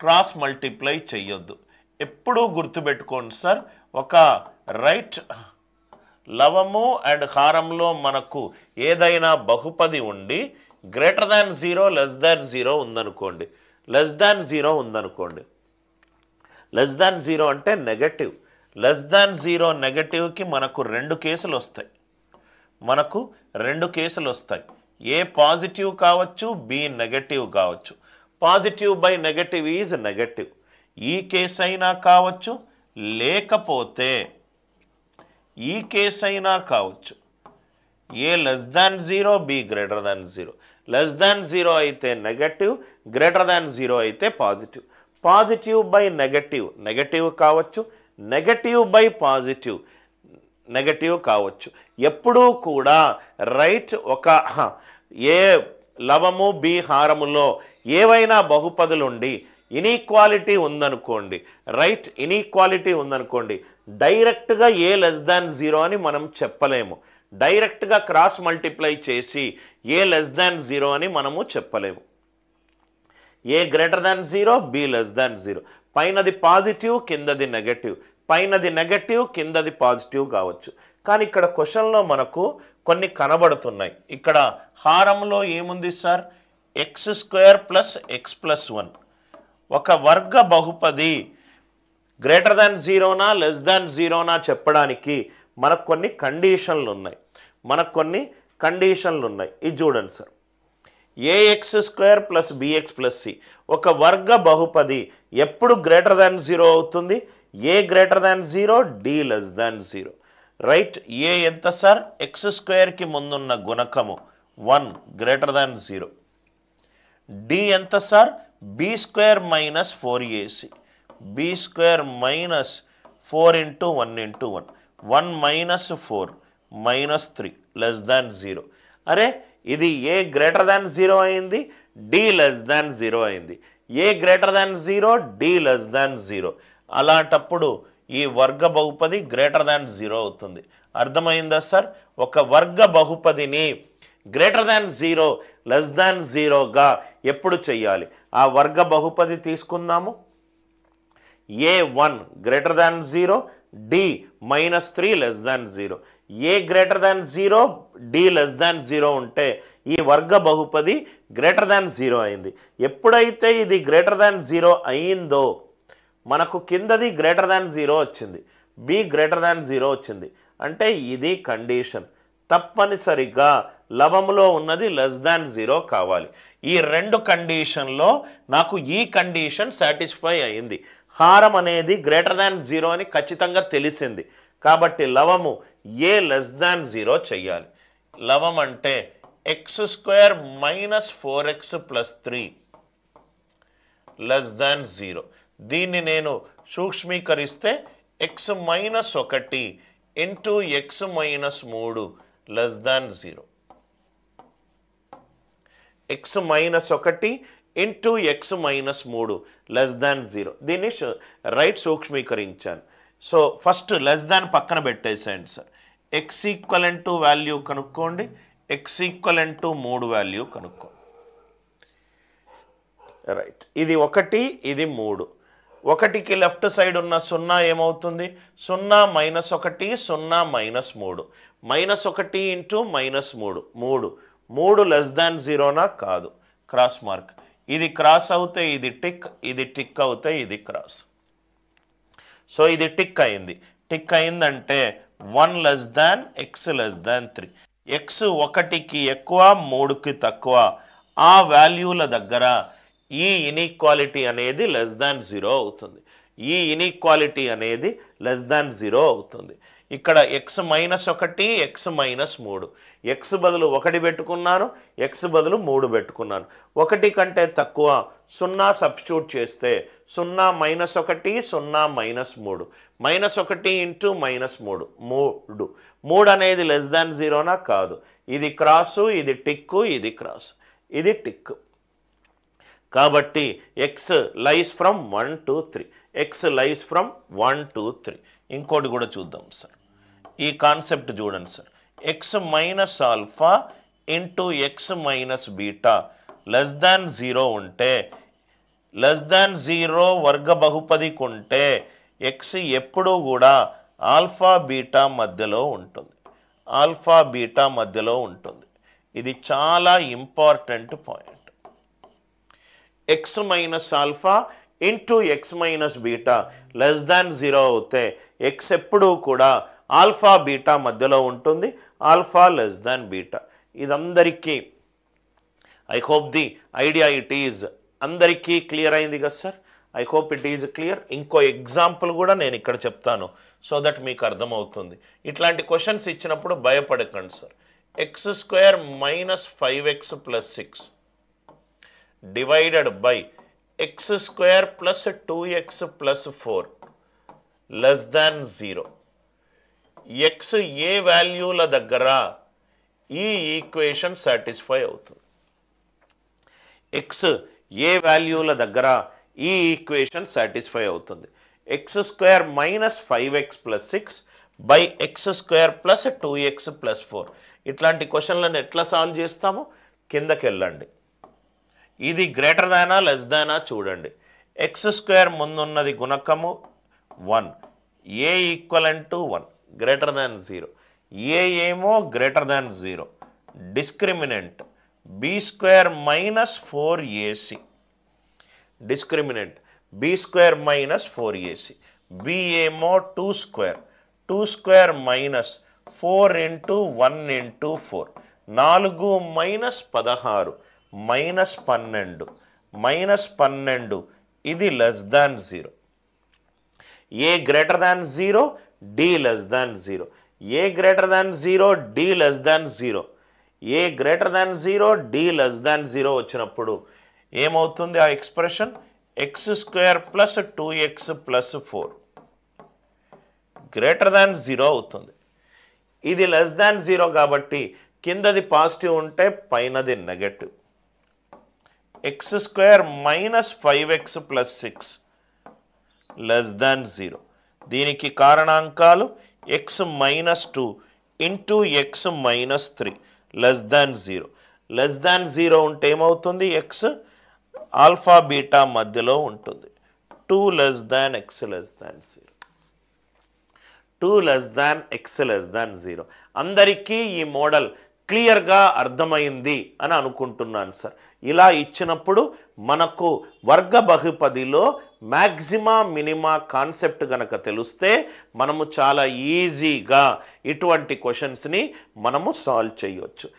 Cross multiply చేయొద్దు. ఎప్పుడూ గుర్తుపెట్టుకోండి సార్, ఒక రైట్ లవము అండ్ హారంలో మనకు ఏదైనా బహుపది ఉండి గ్రేటర్ దాన్ 0 లెస్ దాన్ 0 ఉందనుకోండి, లెస్ దాన్ 0 ఉందనుకోండి, లెస్ దాన్ 0 అంటే నెగటివ్, లెస్ దాన్ 0 నెగటివ్కి మనకు రెండు కేసులు వస్తాయి. ఏ పాజిటివ్ కావచ్చు, బి నెగటివ్ కావచ్చు. Positive by negative is negative. ఈ కేసు అయినా కావచ్చు, లేకపోతే ఈ కేసు అయినా కావచ్చు. A less than 0, B greater than 0. Less than 0 అయితే నెగటివ్, గ్రేటర్ దాన్ 0 అయితే positive. Positive by negative negative కావచ్చు, నెగటివ్ బై పాజిటివ్ నెగటివ్ కావచ్చు. ఎప్పుడూ కూడా రైట్ ఒక ఏ లవము బి హారములో ఏవైనా బహుపదులుండి ఇనీక్వాలిటీ ఉందనుకోండి, రైట్ ఇనీక్వాలిటీ ఉందనుకోండి, డైరెక్ట్గా ఏ లెస్ దాన్ 0 అని మనం చెప్పలేము. డైరెక్ట్గా క్రాస్ మల్టిప్లై చేసి ఏ లెస్ దాన్ 0 అని మనము చెప్పలేము. A greater than 0, B less than 0. పైనది పాజిటివ్, కిందది నెగటివ్, పైనది నెగటివ్, కిందది పాజిటివ్ కావచ్చు. కానీ ఇక్కడ క్వశ్చన్లో మనకు కొన్ని కనబడుతున్నాయి. ఇక్కడ హారంలో ఏముంది sir? x² plus x plus 1. ఒక వర్గ బహుపది గ్రేటర్ దాన్ 0నా లెస్ దాన్ 0నా చెప్పడానికి మనకు కొన్ని కండిషన్లు ఉన్నాయి. ఇది చూడండి sir. ax² plus bx plus c ఒక వర్గ బహుపది ఎప్పుడు గ్రేటర్ దాన్ 0 అవుతుంది? A greater than 0, d less than 0. Right. A ఎంత సార్? x² ముందున్న గుణకము 1 గ్రేటర్ దాన్ 0. డి ఎంత sir? b² minus 4ac. b² minus 4 into 1 into 1. 1 minus 4 minus 3 less than 0. అరే ఇది ఏ గ్రేటర్ దాన్ 0 అయింది, డి లెస్ దాన్ 0 అయింది. A greater than 0, d less than 0. అలాంటప్పుడు ఈ వర్గ బహుపది గ్రేటర్ దాన్ 0 అవుతుంది. అర్థమైందా సార్? ఒక వర్గ బహుపదిని గ్రేటర్ దాన్ 0 లెస్ దాన్ 0గా ఎప్పుడు చెయ్యాలి? ఆ వర్గ బహుపది తీసుకుందాము. a1 greater than 0, d minus 3 less than 0. A greater than 0, d less than 0 ఉంటే ఈ వర్గ బహుపది గ్రేటర్ దాన్ 0 అయింది. ఎప్పుడైతే ఇది గ్రేటర్ దాన్ 0 అయిందో మనకు కిందది గ్రేటర్ దాన్ 0 వచ్చింది, బి గ్రేటర్ దాన్ 0 వచ్చింది. అంటే ఇది కండిషన్. తప్పనిసరిగా లవములో ఉన్నది లెస్ దాన్ 0 కావాలి. ఈ రెండు కండిషన్లో నాకు ఈ కండిషన్ సాటిస్ఫై అయింది. హారం అనేది గ్రేటర్ దాన్ 0 అని ఖచ్చితంగా తెలిసింది. కాబట్టి లవము ఏ లెస్ దాన్ 0 చెయ్యాలి. లవం అంటే x² minus 4x plus 3 less than 0. దీన్ని నేను సూక్ష్మీకరిస్తే x minus 1 into x minus 3 less than 0. x minus 1 into x minus 3 less than 0. దీన్ని రైట్ సూక్ష్మీకరించాను. సో ఫస్ట్ లెస్ దాన్ పక్కన పెట్టేసేయండి sir. x equivalent to value కనుక్కోండి, x ఈక్వలెంట్ టు 3 వాల్యూ కనుక్కోండి. Right. ఇది 1, ఇది 3. 1కి లెఫ్ట్ సైడ్ ఉన్న 0 ఏమవుతుంది? 0 minus 1, 0 minus 3. Minus 1 into minus 3 3 less than 0నా? కాదు. Cross mark. ఇది క్రాస్ అవుతే ఇది టిక్, ఇది టిక్ అవుతే ఇది క్రాస్. సో ఇది టిక్ అయింది. టిక్ అయిందంటే 1 less than x less than 3. x 1కి ఎక్కువ, 3కి తక్కువ. ఆ వాల్యూల దగ్గర ఈ ఇనీక్వాలిటీ అనేది లెస్ దాన్ 0 అవుతుంది. ఈ ఇనీక్వాలిటీ అనేది లెస్ దాన్ 0 అవుతుంది. ఇక్కడ x minus 1, x minus 3. x బదులు 1 పెట్టుకున్నాను, x బదులు 3 పెట్టుకున్నాను. 1 కంటే తక్కువ 0 సబ్స్టిట్యూట్ చేస్తే 0 minus 1, 0 minus 3. Minus 1 into minus 3 3 అనేది లెస్ దాన్ 0నా? కాదు. ఇది క్రాసు, ఇది టిక్కు, ఇది క్రాస్, ఇది టిక్. కాబట్టి x lies from 1 to 3. x lies from 1 to 3. ఇంకోటి కూడా చూద్దాం సార్. ఈ కాన్సెప్ట్ చూడండి sir. x minus alpha into x minus beta less than 0 ఉంటే లెస్ దాన్ 0 వర్గ బహుపది కొంటే ఎక్స్ ఎప్పుడూ కూడా ఆల్ఫా బీటా మధ్యలో ఉంటుంది. ఆల్ఫా బీటా మధ్యలో ఉంటుంది. ఇది చాలా important point. X minus alpha into x minus beta less than 0 అవుతే ఎక్స్ ఎప్పుడూ కూడా ఆల్ఫా బీటా మధ్యలో ఉంటుంది. Alpha less than beta. ఇదందరికీ I hope the idea it is అందరికీ క్లియర్ అయింది కదా సార్? I hope it is clear. ఇంకో ఎగ్జాంపుల్ కూడా నేను ఇక్కడ చెప్తాను సో దట్ మీకు అర్థమవుతుంది. ఇట్లాంటి క్వశ్చన్స్ ఇచ్చినప్పుడు భయపడకండి sir. X square minus 5x plus 6 divided by x square plus 2x plus 4 less than 0. X ఏ వాల్యూల దగ్గర ఈ ఈక్వేషన్ సాటిస్ఫై అవుతుంది. ఎక్స్ ఏ వాల్యూల దగ్గర ఈ ఈక్వేషన్ సాటిస్ఫై అవుతుంది. X square minus 5x plus 6 by x square plus 2x plus 4. ఇట్లాంటి క్వశ్చన్లను ఎట్లా సాల్వ్ చేస్తామో కిందకి వెళ్ళండి. ఇది గ్రేటర్ దానా లెస్ దానా చూడండి. ఎక్స్ స్క్వేర్ ముందున్నది గుణకము 1, a equivalent to 1 greater than 0, a ఏమో greater than 0. Discriminant b square minus 4ac. Discriminant b square minus 4ac. B ఏమో 2 square, 2 square minus 4 into 1 into 4 4 minus 16 minus 12 minus 12. ఇది less than 0. A greater than 0, d less than 0. A greater than 0, d less than 0. A greater than 0, d less than 0 వచ్చినప్పుడు ఏమవుతుంది ఆ expression? X square plus 2x plus 4 greater than 0 అవుతుంది. ఇది less than 0 కాబట్టి కిందది positive ఉంటే పైనది negative. X square minus 5x plus 6 less than 0. దీనికి కారణాంకాలు x minus 2 into x minus 3 less than 0. Less than 0 ఉంటే ఏమవుతుంది? ఎక్స్ ఆల్ఫా బీటా మధ్యలో ఉంటుంది. 2 less than x less than 0. 2 less than x less than 0. అందరికీ ఈ మోడల్ క్లియర్గా అర్థమైంది అని అనుకుంటున్నాను సార్. ఇలా ఇచ్చినప్పుడు మనకు వర్గ బహుపదిలో మ్యాక్సిమా మినిమా కాన్సెప్ట్ కనుక తెలిస్తే మనము చాలా ఈజీగా ఇటువంటి క్వశ్చన్స్ని మనము సాల్వ్ చేయొచ్చు.